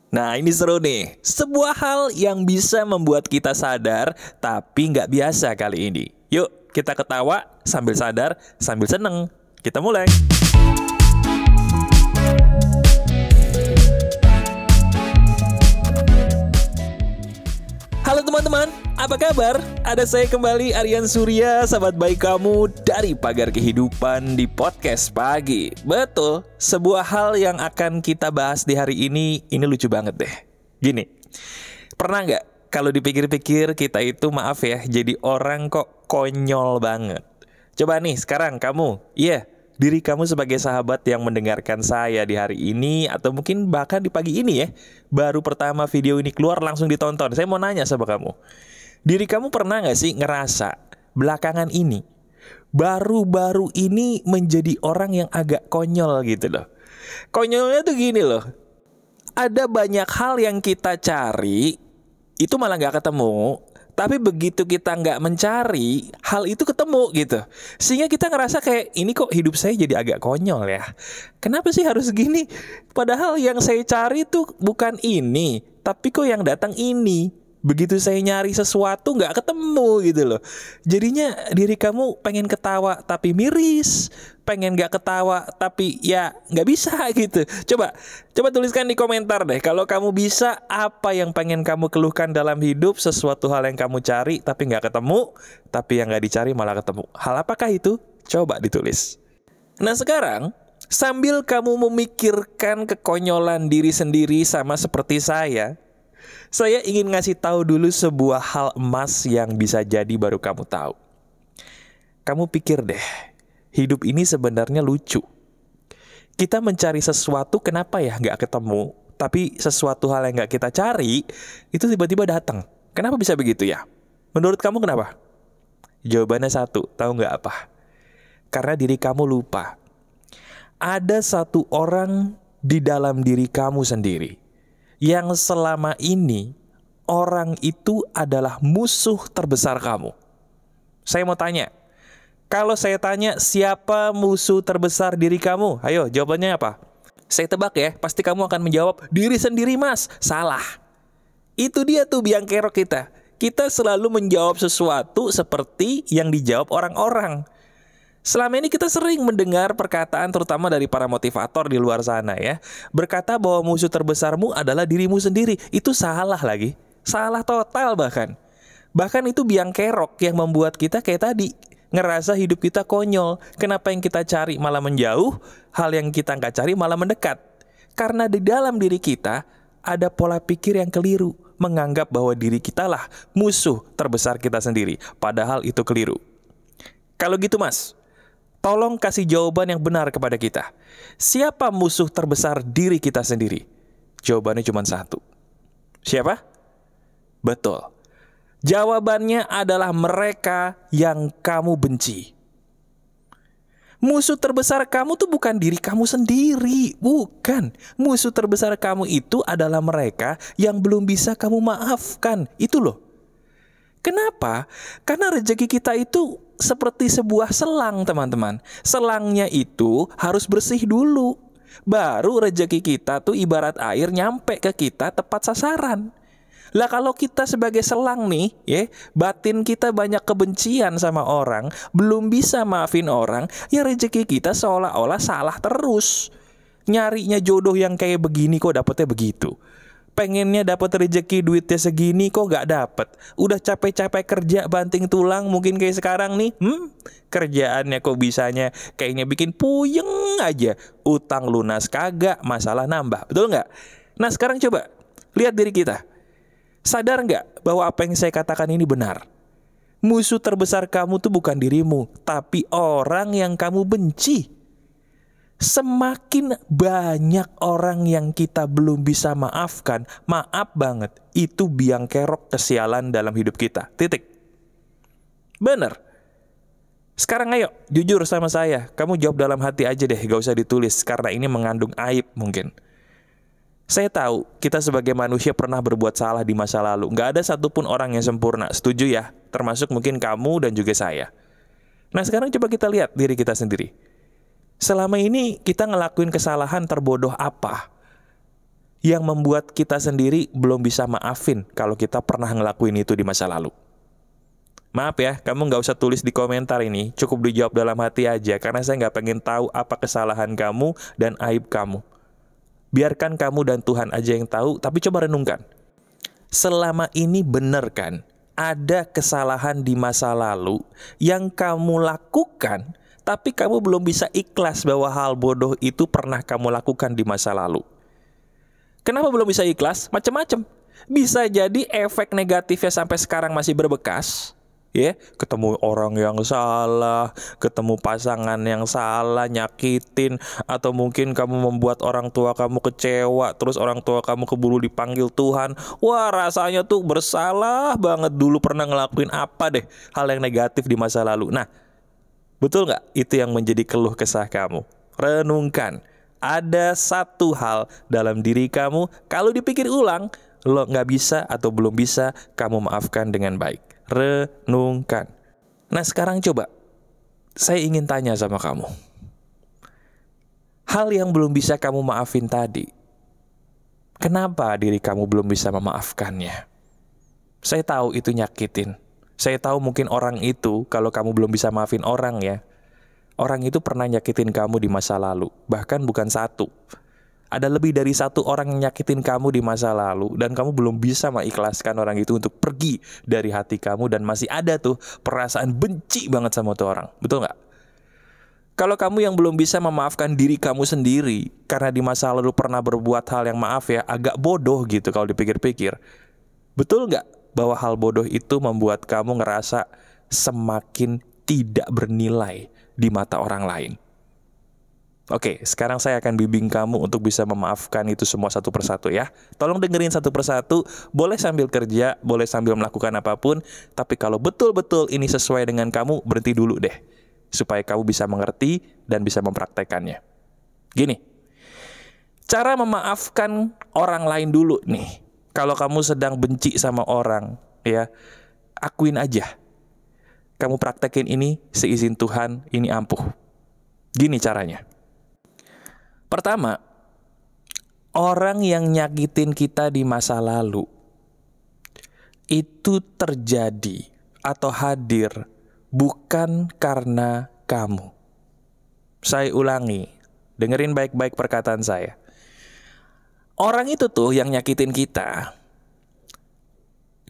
Nah ini seru nih. Sebuah hal yang bisa membuat kita sadar tapi nggak biasa kali ini. Yuk kita ketawa sambil sadar sambil seneng. Kita mulai. Halo teman-teman, apa kabar? Ada saya kembali, Aryan Surya, sahabat baik kamu dari Pagar Kehidupan di Podcast Pagi. Betul, sebuah hal yang akan kita bahas di hari ini lucu banget deh. Gini, pernah nggak kalau dipikir-pikir kita itu maaf ya, jadi orang kok konyol banget? Coba nih sekarang kamu, diri kamu sebagai sahabat yang mendengarkan saya di hari ini atau mungkin bahkan di pagi ini ya, baru pertama video ini keluar langsung ditonton. Saya mau nanya sama kamu, diri kamu pernah gak sih ngerasa belakangan ini, baru-baru ini menjadi orang yang agak konyol gitu loh. Konyolnya tuh gini loh, ada banyak hal yang kita cari, itu malah gak ketemu. Tapi begitu kita nggak mencari, hal itu ketemu gitu. Sehingga kita ngerasa kayak, ini kok hidup saya jadi agak konyol ya. Kenapa sih harus gini? Padahal yang saya cari tuh bukan ini, tapi kok yang datang ini. Begitu saya nyari sesuatu nggak ketemu gitu loh. Jadinya diri kamu pengen ketawa tapi miris, pengen nggak ketawa tapi ya nggak bisa gitu. Coba tuliskan di komentar deh, kalau kamu bisa, apa yang pengen kamu keluhkan dalam hidup, sesuatu hal yang kamu cari tapi nggak ketemu, tapi yang nggak dicari malah ketemu. Hal apakah itu? Coba ditulis. Nah sekarang, sambil kamu memikirkan kekonyolan diri sendiri sama seperti saya ingin ngasih tahu dulu sebuah hal emas yang bisa jadi baru kamu tahu. Kamu pikir deh, hidup ini sebenarnya lucu. Kita mencari sesuatu, kenapa ya nggak ketemu? Tapi sesuatu hal yang nggak kita cari, itu tiba-tiba datang. Kenapa bisa begitu ya? Menurut kamu kenapa? Jawabannya satu, tahu nggak apa? Karena diri kamu lupa. Ada satu orang di dalam diri kamu sendiri yang selama ini orang itu adalah musuh terbesar kamu. Saya mau tanya, kalau saya tanya siapa musuh terbesar diri kamu, ayo jawabannya apa? Saya tebak ya, pasti kamu akan menjawab, diri sendiri mas. Salah. Itu dia tuh biang kerok kita. Kita selalu menjawab sesuatu seperti yang dijawab orang-orang. Selama ini kita sering mendengar perkataan terutama dari para motivator di luar sana ya, berkata bahwa musuh terbesarmu adalah dirimu sendiri. Itu salah lagi. Salah total bahkan. Bahkan itu biang kerok yang membuat kita kayak tadi, ngerasa hidup kita konyol. Kenapa yang kita cari malah menjauh, hal yang kita nggak cari malah mendekat. Karena di dalam diri kita ada pola pikir yang keliru, menganggap bahwa diri kita lah musuh terbesar kita sendiri. Padahal itu keliru. Kalau gitu mas, tolong kasih jawaban yang benar kepada kita. Siapa musuh terbesar diri kita sendiri? Jawabannya cuma satu. Siapa? Betul. Jawabannya adalah mereka yang kamu benci. Musuh terbesar kamu tuh bukan diri kamu sendiri. Bukan. Musuh terbesar kamu itu adalah mereka yang belum bisa kamu maafkan. Itu loh. Kenapa? Karena rezeki kita itu seperti sebuah selang teman-teman. Selangnya itu harus bersih dulu. Baru rezeki kita tuh ibarat air nyampe ke kita tepat sasaran. Lah kalau kita sebagai selang nih ya, batin kita banyak kebencian sama orang, belum bisa maafin orang, ya rezeki kita seolah-olah salah terus. Nyarinya jodoh yang kayak begini kok dapetnya begitu. Pengennya dapat rezeki duitnya segini kok gak dapet. Udah capek-capek kerja banting tulang mungkin kayak sekarang nih. Kerjaannya kok bisanya kayaknya bikin puyeng aja. Utang lunas kagak, masalah nambah. Betul gak? Nah sekarang coba lihat diri kita. Sadar gak bahwa apa yang saya katakan ini benar? Musuh terbesar kamu tuh bukan dirimu, tapi orang yang kamu benci. Semakin banyak orang yang kita belum bisa maafkan, maaf banget, itu biang kerok kesialan dalam hidup kita. Titik. Bener. Sekarang ayo, jujur sama saya. Kamu jawab dalam hati aja deh, gak usah ditulis, karena ini mengandung aib mungkin. Saya tahu, kita sebagai manusia pernah berbuat salah di masa lalu. Gak ada satupun orang yang sempurna, setuju ya? Termasuk mungkin kamu dan juga saya. Nah sekarang coba kita lihat diri kita sendiri. Selama ini kita ngelakuin kesalahan terbodoh apa? yang membuat kita sendiri belum bisa maafin kalau kita pernah ngelakuin itu di masa lalu? Maaf ya, kamu nggak usah tulis di komentar ini, cukup dijawab dalam hati aja, karena saya nggak pengen tahu apa kesalahan kamu dan aib kamu. Biarkan kamu dan Tuhan aja yang tahu, tapi coba renungkan. Selama ini benar kan, ada kesalahan di masa lalu yang kamu lakukan, tapi kamu belum bisa ikhlas bahwa hal bodoh itu pernah kamu lakukan di masa lalu. Kenapa belum bisa ikhlas? Macam-macam. Bisa jadi efek negatifnya sampai sekarang masih berbekas. Ya, ketemu orang yang salah, ketemu pasangan yang salah, nyakitin, atau mungkin kamu membuat orang tua kamu kecewa, terus orang tua kamu keburu dipanggil Tuhan. Wah, rasanya tuh bersalah banget, dulu pernah ngelakuin apa deh, hal yang negatif di masa lalu. Nah, betul nggak itu yang menjadi keluh kesah kamu? Renungkan, ada satu hal dalam diri kamu, kalau dipikir ulang, lo nggak bisa atau belum bisa kamu maafkan dengan baik. Renungkan. Nah sekarang coba, saya ingin tanya sama kamu. Hal yang belum bisa kamu maafin tadi, kenapa diri kamu belum bisa memaafkannya? Saya tahu itu nyakitin. Saya tahu mungkin orang itu, kalau kamu belum bisa maafin orang ya, orang itu pernah nyakitin kamu di masa lalu. Bahkan bukan satu. Ada lebih dari satu orang yang nyakitin kamu di masa lalu, dan kamu belum bisa mengikhlaskan orang itu untuk pergi dari hati kamu, dan masih ada tuh perasaan benci banget sama tuh orang. Betul nggak? Kalau kamu yang belum bisa memaafkan diri kamu sendiri karena di masa lalu pernah berbuat hal yang maaf ya, agak bodoh gitu kalau dipikir-pikir. Betul nggak bahwa hal bodoh itu membuat kamu ngerasa semakin tidak bernilai di mata orang lain? Oke, sekarang saya akan bimbing kamu untuk bisa memaafkan itu semua satu persatu ya. Tolong dengerin satu persatu, boleh sambil kerja, boleh sambil melakukan apapun, tapi kalau betul-betul ini sesuai dengan kamu, berhenti dulu deh, supaya kamu bisa mengerti dan bisa mempraktekannya. Gini, cara memaafkan orang lain dulu nih. Kalau kamu sedang benci sama orang, ya, akuin aja. Kamu praktekin ini seizin Tuhan, ini ampuh. Gini caranya. Pertama, orang yang nyakitin kita di masa lalu itu terjadi atau hadir bukan karena kamu. Saya ulangi, dengerin baik-baik perkataan saya. Orang itu tuh yang nyakitin kita,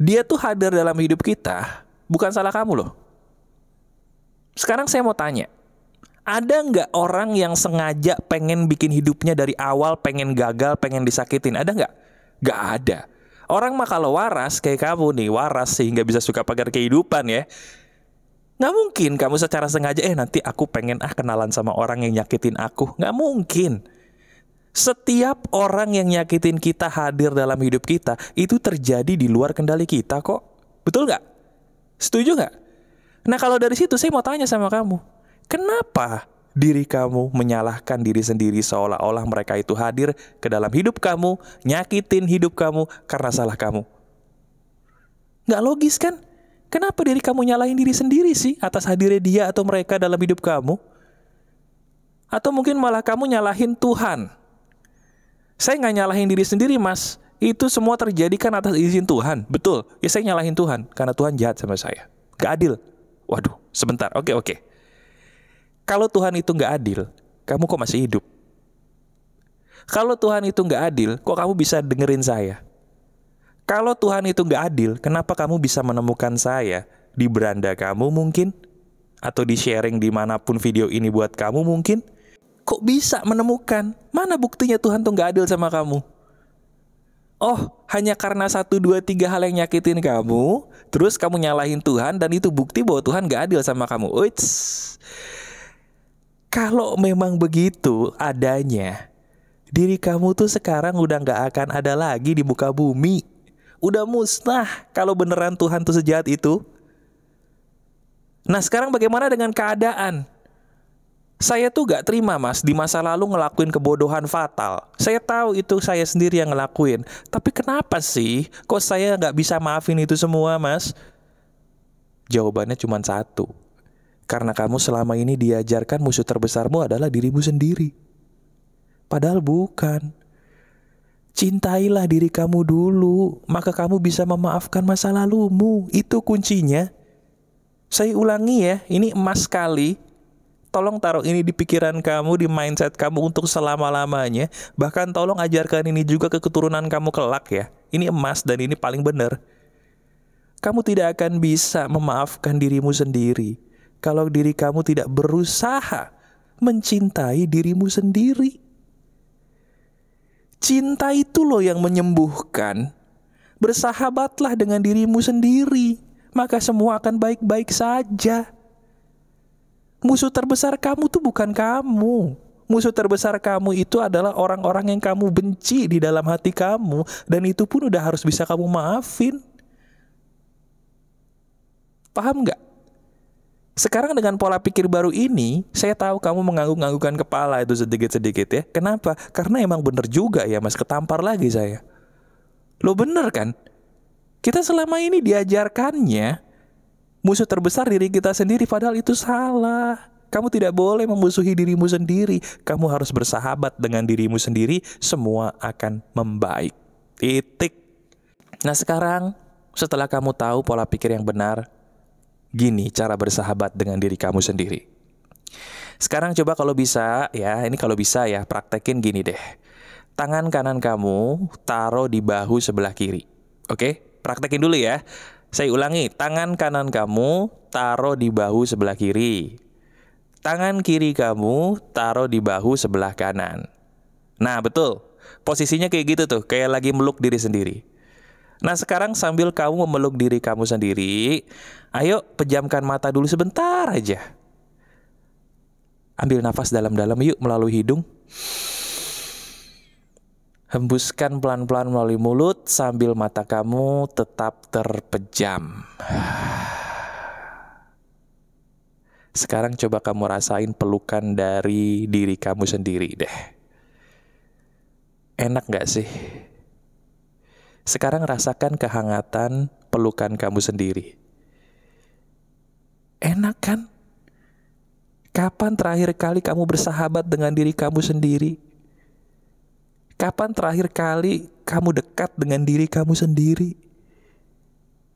dia tuh hadir dalam hidup kita, bukan salah kamu loh. Sekarang saya mau tanya, ada nggak orang yang sengaja pengen bikin hidupnya dari awal, pengen gagal, pengen disakitin? Ada nggak? Nggak ada. Orang mah kalau waras, kayak kamu nih, waras sehingga bisa suka pagar kehidupan ya. Nggak mungkin kamu secara sengaja, nanti aku pengen kenalan sama orang yang nyakitin aku. Nggak mungkin. Setiap orang yang nyakitin kita hadir dalam hidup kita, itu terjadi di luar kendali kita kok. Betul nggak? Setuju nggak? Nah kalau dari situ saya mau tanya sama kamu. Kenapa diri kamu menyalahkan diri sendiri seolah-olah mereka itu hadir ke dalam hidup kamu, nyakitin hidup kamu karena salah kamu? Nggak logis kan? Kenapa diri kamu nyalahin diri sendiri sih atas hadirnya dia atau mereka dalam hidup kamu? Atau mungkin malah kamu nyalahin Tuhan? Saya nggak nyalahin diri sendiri mas, itu semua terjadi kan atas izin Tuhan. Betul, ya saya nyalahin Tuhan karena Tuhan jahat sama saya, nggak adil. Waduh, sebentar, oke. Kalau Tuhan itu nggak adil, kamu kok masih hidup? Kalau Tuhan itu nggak adil, kok kamu bisa dengerin saya? Kalau Tuhan itu nggak adil, kenapa kamu bisa menemukan saya di beranda kamu mungkin? Atau di sharing dimanapun video ini buat kamu mungkin? Kok bisa menemukan? Mana buktinya Tuhan tuh nggak adil sama kamu? Oh, hanya karena 1, 2, 3 hal yang nyakitin kamu, terus kamu nyalahin Tuhan, dan itu bukti bahwa Tuhan nggak adil sama kamu. Uits. Kalau memang begitu adanya, diri kamu tuh sekarang udah gak akan ada lagi di muka bumi. Udah musnah kalau beneran Tuhan tuh sejahat itu. Nah sekarang bagaimana dengan keadaan? Saya tuh gak terima mas, di masa lalu ngelakuin kebodohan fatal. Saya tahu itu saya sendiri yang ngelakuin. Tapi kenapa sih kok saya gak bisa maafin itu semua mas? Jawabannya cuma satu. Karena kamu selama ini diajarkan musuh terbesarmu adalah dirimu sendiri. Padahal bukan. Cintailah diri kamu dulu, maka kamu bisa memaafkan masa lalumu. Itu kuncinya. Saya ulangi ya, ini emas sekali. Tolong taruh ini di pikiran kamu, di mindset kamu untuk selama-lamanya. Bahkan tolong ajarkan ini juga ke keturunan kamu kelak ya. Ini emas dan ini paling benar. Kamu tidak akan bisa memaafkan dirimu sendiri kalau diri kamu tidak berusaha mencintai dirimu sendiri. Cinta itu loh yang menyembuhkan. Bersahabatlah dengan dirimu sendiri, maka semua akan baik-baik saja. Musuh terbesar kamu tuh bukan kamu. Musuh terbesar kamu itu adalah orang-orang yang kamu benci di dalam hati kamu. Dan itu pun udah harus bisa kamu maafin. Paham gak? Sekarang dengan pola pikir baru ini, saya tahu kamu mengangguk-anggukkan kepala itu sedikit-sedikit ya. Kenapa? Karena emang bener juga ya mas, ketampar lagi saya. Lo bener kan? Kita selama ini diajarkannya musuh terbesar diri kita sendiri, padahal itu salah. Kamu tidak boleh memusuhi dirimu sendiri. Kamu harus bersahabat dengan dirimu sendiri, semua akan membaik. Titik. Nah sekarang, setelah kamu tahu pola pikir yang benar, gini cara bersahabat dengan diri kamu sendiri. Sekarang coba kalau bisa ya, ini kalau bisa ya, praktekin gini deh. Tangan kanan kamu taruh di bahu sebelah kiri. Oke? Praktekin dulu ya. Saya ulangi, tangan kanan kamu taruh di bahu sebelah kiri. Tangan kiri kamu taruh di bahu sebelah kanan. Nah betul, posisinya kayak gitu tuh, kayak lagi meluk diri sendiri. Nah sekarang sambil kamu memeluk diri kamu sendiri, ayo pejamkan mata dulu sebentar aja. Ambil nafas dalam-dalam yuk melalui hidung. Hembuskan pelan-pelan melalui mulut sambil mata kamu tetap terpejam. Sekarang coba kamu rasain pelukan dari diri kamu sendiri deh. Enak gak sih? Sekarang rasakan kehangatan pelukan kamu sendiri. Enak kan? Kapan terakhir kali kamu bersahabat dengan diri kamu sendiri? Kapan terakhir kali kamu dekat dengan diri kamu sendiri?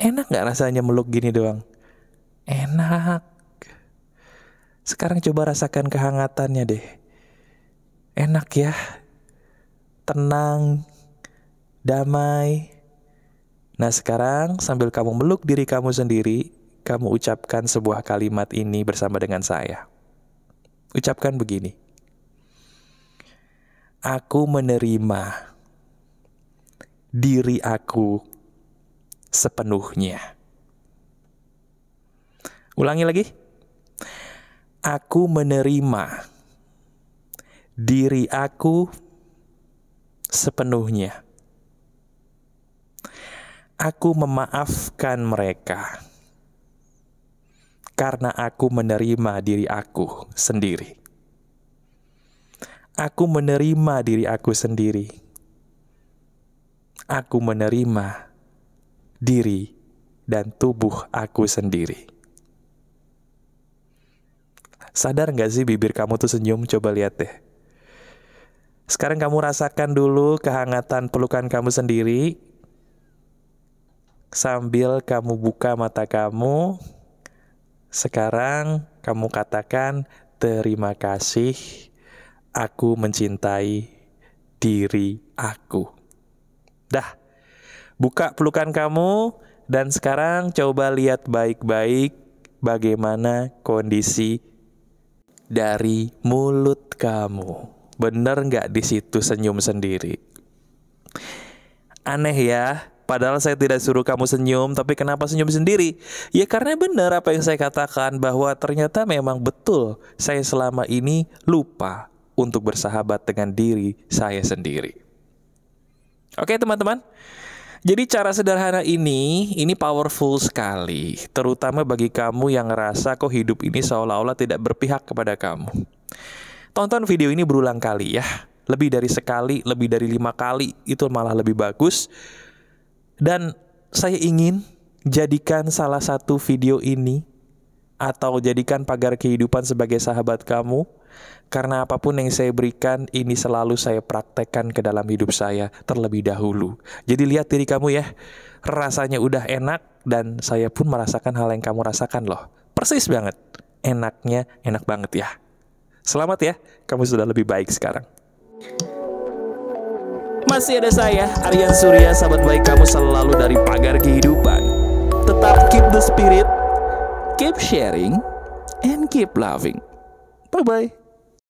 Enak gak rasanya meluk gini doang? Enak. Sekarang coba rasakan kehangatannya deh. Enak ya? Tenang, damai. Nah sekarang sambil kamu meluk diri kamu sendiri, kamu ucapkan sebuah kalimat ini bersama dengan saya. Ucapkan begini. Aku menerima diri aku sepenuhnya. Ulangi lagi. Aku menerima diri aku sepenuhnya. Aku memaafkan mereka karena aku menerima diri aku sendiri. Aku menerima diri aku sendiri. Aku menerima diri dan tubuh aku sendiri. Sadar gak sih bibir kamu tuh senyum? Coba lihat deh. Sekarang kamu rasakan dulu kehangatan pelukan kamu sendiri. Sambil kamu buka mata kamu. Sekarang kamu katakan terima kasih. Aku mencintai diri aku. Dah, buka pelukan kamu dan sekarang coba lihat baik-baik bagaimana kondisi dari mulut kamu. Bener nggak di situ senyum sendiri? Aneh ya, padahal saya tidak suruh kamu senyum, tapi kenapa senyum sendiri? Ya karena benar apa yang saya katakan, bahwa ternyata memang betul saya selama ini lupa untuk bersahabat dengan diri saya sendiri. Oke teman-teman, jadi cara sederhana ini powerful sekali, terutama bagi kamu yang ngerasa kok hidup ini seolah-olah tidak berpihak kepada kamu. Tonton video ini berulang kali ya, lebih dari sekali, lebih dari 5 kali, itu malah lebih bagus. Dan saya ingin jadikan salah satu video ini, atau jadikan pagar kehidupan sebagai sahabat kamu, Karena apapun yang saya berikan, ini selalu saya praktekkan ke dalam hidup saya terlebih dahulu. Jadi lihat diri kamu ya, rasanya udah enak dan saya pun merasakan hal yang kamu rasakan loh. Persis banget, enaknya enak banget ya. Selamat ya, kamu sudah lebih baik sekarang. Masih ada saya, Aryan Surya, sahabat baik kamu selalu dari Pagar Kehidupan. Tetap keep the spirit, keep sharing, and keep loving. Bye-bye.